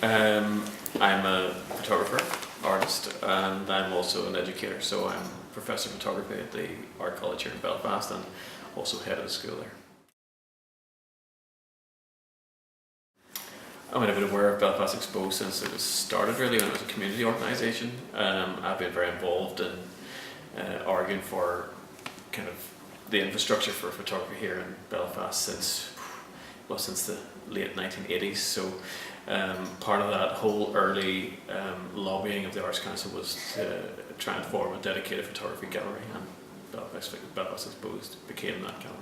I'm a photographer, artist, and I'm also an educator. So I'm professor of photography at the Art College here in Belfast and also head of the school there. I've been aware of Belfast Expo since it was started, really, when it was a community organisation. I've been very involved in arguing for kind of the infrastructure for photography here in Belfast since the late 1980s. So part of that whole early lobbying of the Arts Council was to try and form a dedicated photography gallery, and Belfast Expo became that gallery.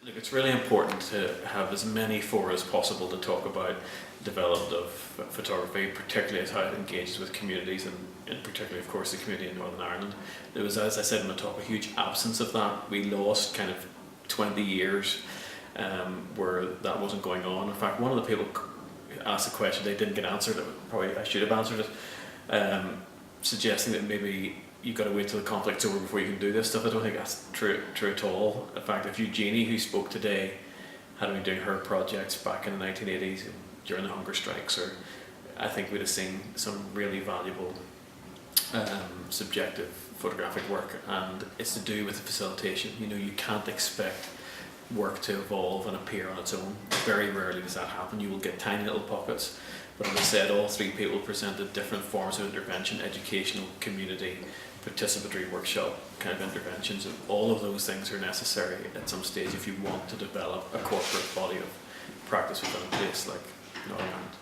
Look, it's really important to have as many forums as possible to talk about the development of photography, particularly as how it engages with communities, and particularly, of course, the community in Northern Ireland. There was, as I said in my talk, a huge absence of that. We lost kind of 20 years where that wasn't going on. In fact, one of the people asked a question they didn't get answered. Probably I should have answered it, suggesting that maybe you've got to wait till the conflict's over before you can do this stuff. I don't think that's true at all. In fact, if Eugenie, who spoke today, had been doing her projects back in the 1980s during the hunger strikes, I think we'd have seen some really valuable subjective photographic work. And it's to do with the facilitation. You can't expect work to evolve and appear on its own. Very rarely does that happen. You will get tiny little pockets. But as I said, all three people presented different forms of intervention: educational, community, participatory workshop kind of interventions, and all of those things are necessary at some stage if you want to develop a corporate body of practice within a place like Northern Ireland.